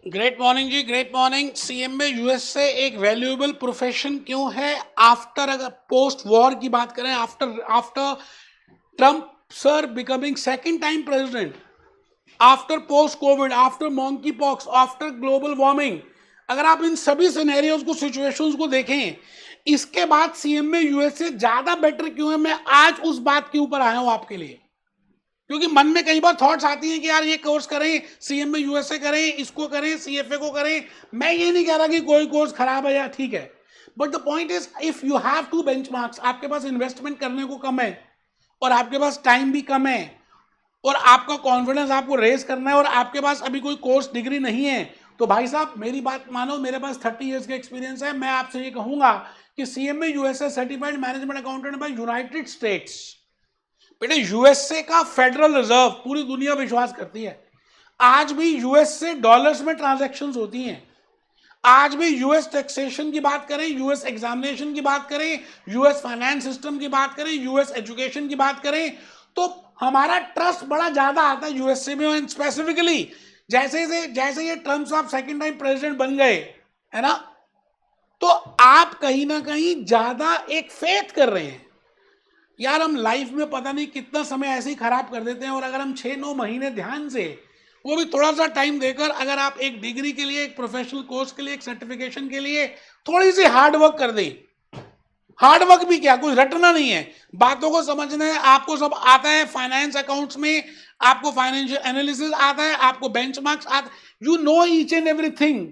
Great morning जी, great morning. CMA US से एक valuable profession क्यों है? आफ्टर, अगर पोस्ट वॉर की बात करें, after after Trump sir becoming second time president, after post Covid, after monkey pox, after global warming, अगर आप इन सभी सिनेरियोज को, सिचुएशंस को देखें, इसके बाद सीएमए यूएस से ज्यादा बेटर क्यों है, मैं आज उस बात के ऊपर आया हूं आपके लिए। क्योंकि मन में कई बार थॉट्स आती हैं कि यार ये कोर्स करें, सीएमए यूएसए करें, इसको करें, सीएफए को करें। मैं ये नहीं कह रहा कि कोई कोर्स खराब है या ठीक है, but the point is if you have two benchmarks, आपके पास इन्वेस्टमेंट करने को कम है और आपके पास टाइम भी कम है और आपका कॉन्फिडेंस आपको रेज करना है और आपके पास अभी कोई कोर्स डिग्री नहीं है, तो भाई साहब मेरी बात मानो, मेरे पास 30 इयर्स का एक्सपीरियंस है। मैं आपसे ये कहूंगा कि CMA USA certified management accountant bye United states. बेटे यूएसए का फेडरल रिजर्व पूरी दुनिया विश्वास करती है। आज भी यूएस से डॉलर्स में ट्रांजैक्शंस होती हैं। आज भी यूएस टैक्सेशन की बात करें, यूएस एग्जामिनेशन की बात करें, यूएस फाइनेंस सिस्टम की बात करें, यूएस एजुकेशन की बात करें, तो हमारा ट्रस्ट बड़ा ज्यादा आता है यूएसए में। स्पेसिफिकली जैसे ये ट्रम्प साहब सेकंड टाइम प्रेसिडेंट बन गए, है ना, तो आप कहीं ना कहीं ज्यादा एक फेथ कर रहे हैं। यार हम लाइफ में पता नहीं कितना समय ऐसे ही खराब कर देते हैं, और अगर हम 6-9 महीने ध्यान से, वो भी थोड़ा सा टाइम देकर, अगर आप एक डिग्री के लिए, एक प्रोफेशनल कोर्स के लिए, एक सर्टिफिकेशन के लिए थोड़ी सी हार्ड वर्क कर दें। हार्ड वर्क भी क्या, कुछ रटना नहीं है, बातों को समझना है। आपको सब आता है, फाइनेंस अकाउंट्स में आपको फाइनेंशियल एनालिसिस आता है, आपको बेंचमार्क्स आता, you know each and everything.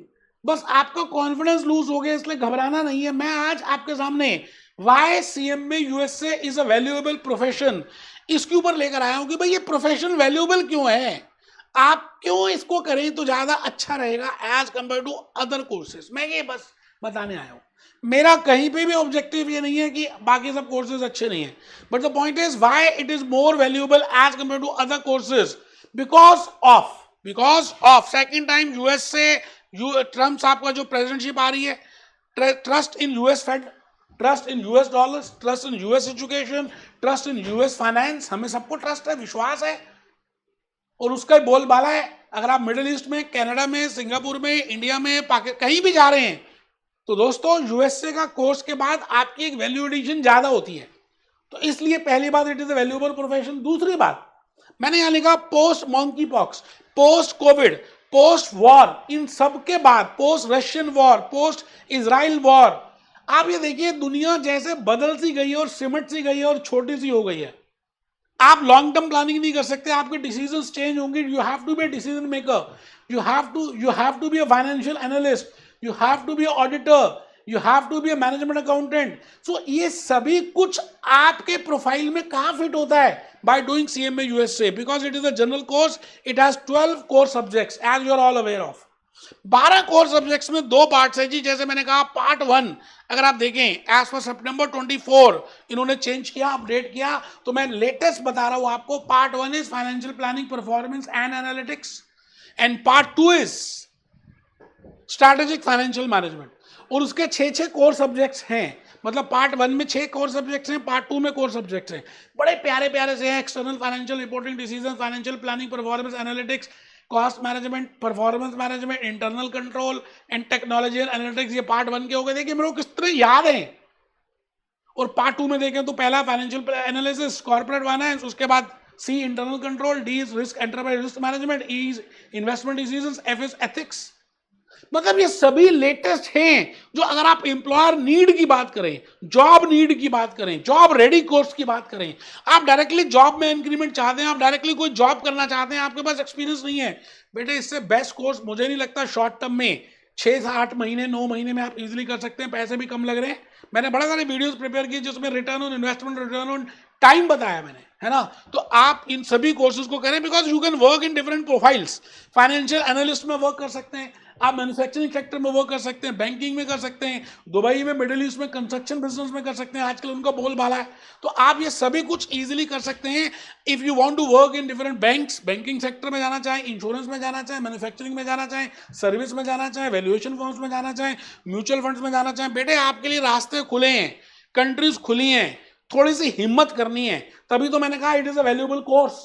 बस आपका कॉन्फिडेंस लूज हो गया, इसलिए घबराना नहीं है। मैं आज आपके सामने why CMA USA is a valuable profession, इसके ऊपर लेकर आया हूं कि भाई ये प्रोफेशन वैल्यूएबल क्यों है, आप क्यों इसको करें तो ज्यादा अच्छा रहेगा as compare to other courses. मैं ये बस बताने आया हूं। मेरा कहीं पे भी ऑब्जेक्टिव ये नहीं है कि बाकी सब कोर्सेज अच्छे नहीं है, but the point is why it is more valuable as compare to other courses, because of second time US से ट्रम्प साहब का जो प्रेसिडेंटशिप आ रही है, trust in US Fed, trust in US dollars, trust in US education, trust in US finance, हमें सबको trust है, विश्वास है, और उसका ही बोलबाला है। अगर आप मिडिल ईस्ट में, कनाडा में, सिंगापुर में, इंडिया में, पाकिस्तान, कहीं भी जा रहे हैं, तो दोस्तों यूएसए का कोर्स के बाद आपकी एक वैल्यू एडिशन ज्यादा होती है। तो इसलिए पहली बात, it is a valuable profession. दूसरी बात, मैंने यहां लिखा post monkey pox, post covid, post war, इन सब के बाद, post Russian war, post Israel war, आप ये देखिए दुनिया जैसे बदल सी गई है और सिमट सी गई है और छोटी सी हो गई है। आप लॉन्ग टर्म प्लानिंग नहीं कर सकते, आपके डिसीजंस चेंज होंगे। You have to be a decision maker, you have to be a financial analyst, you have to be a auditor, you have to be a management accountant. So ये सभी कुछ आपके profile में कहां fit होता है? By doing CMA USA, because it is a general course, it has 12 core subjects as you are all aware of. 12 core subjects में 2 parts है जी। जैसे मैंने कहा, पार्ट 1 अगर आप देखें, एज पर सितंबर 24 इन्होंने चेंज किया, अपडेट किया, तो मैं लेटेस्ट बता रहा हूं आपको। Part 1 is financial planning, performance and analytics, and part 2 is strategic financial management, और उसके 6 कोर सब्जेक्ट्स हैं। मतलब पार्ट 1 में 6 कोर सब्जेक्ट्स हैं, पार्ट 2 में कोर सब्जेक्ट्स हैं। बड़े प्यारे प्यारे से हैं, external financial reporting, decision, financial planning, performance analytics, cost management, performance management, internal control and technology and analytics. ये पार्ट 1 के हो गए। देखिए मेरे को किस तरह याद है। और पार्ट 2 में देखें तो पहला फाइनेंशियल एनालिसिस, कॉर्पोरेट फाइनेंस, उसके बाद C internal control, D is risk, enterprise risk management, E is investment decisions, F is ethics. मतलब ये सभी लेटेस्ट हैं। जो अगर आप एम्प्लॉयर नीड की बात करें, जॉब नीड की बात करें, जॉब रेडी कोर्स की बात करें, आप डायरेक्टली जॉब में इंक्रीमेंट चाहते हैं, आप डायरेक्टली कोई जॉब करना चाहते हैं, आपके पास एक्सपीरियंस नहीं है, बेटे इससे बेस्ट कोर्स मुझे नहीं लगता शॉर्ट टर्म में 6 से 8 महीने, 9 महीने में आप इजीली कर सकते हैं। पैसे भी कम लग रहे हैं। मैंने बड़ा सारे वीडियोस प्रिपेयर किए जिसमें return on investment, return on time बताया मैंने, है ना। तो आप इन सभी कोर्सेज को करें, because you can work in different profiles. Financial analyst में वर्क कर सकते हैं आप, मैन्युफैक्चरिंग सेक्टर में वर्क कर सकते हैं, बैंकिंग में कर सकते हैं, दुबई में, मिडिल ईस्ट में कंस्ट्रक्शन बिजनेस में कर सकते हैं, आजकल उनका बोलबाला है। तो आप ये सभी कुछ इजीली कर सकते हैं। If you want to work in different banks, banking sector में जाना चाहें, इंश्योरेंस में जाना चाहें, मैन्युफैक्चरिंग में जाना चाहें, सर्विस में जाना चाहें, वैल्यूएशन फर्म्स में जाना चाहें, म्यूचुअल फंड्स में जाना चाहें, बेटे आपके लिए रास्ते खुले हैं, कंट्रीज खुली हैं। थोड़ी सी हिम्मत करनी है, तभी तो मैंने कहा it is a valuable course.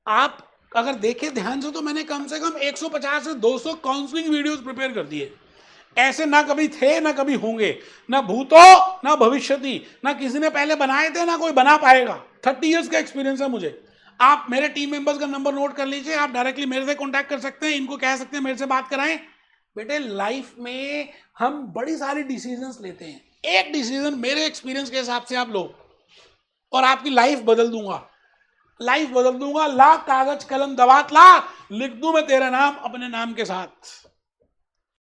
आप अगर देखे ध्यान से तो मैंने कम से कम 150 से 200 काउंसलिंग वीडियोस प्रिपेयर कर दिए। ऐसे ना कभी थे ना कभी होंगे, ना भूतो ना भविष्यति, ना किसी ने पहले बनाए थे ना कोई बना पाएगा। 30 इयर्स का एक्सपीरियंस है मुझे। आप मेरे टीम मेंबर्स का नंबर नोट कर लीजिए, आप डायरेक्टली मेरे से कांटेक्ट कर सकते हैं, इनको कह सकते हैं मेरे से बात कराएं। बेटे लाइफ में हम बड़ी सारी डिसीजंस लेते हैं, एक डिसीजन मेरे एक्सपीरियंस के हिसाब से आप लो और आपकी लाइफ बदल दूंगा, लाइफ बदल दूंगा। ला कागज कलम दवात ला, लिख दूं मैं तेरा नाम अपने नाम के साथ।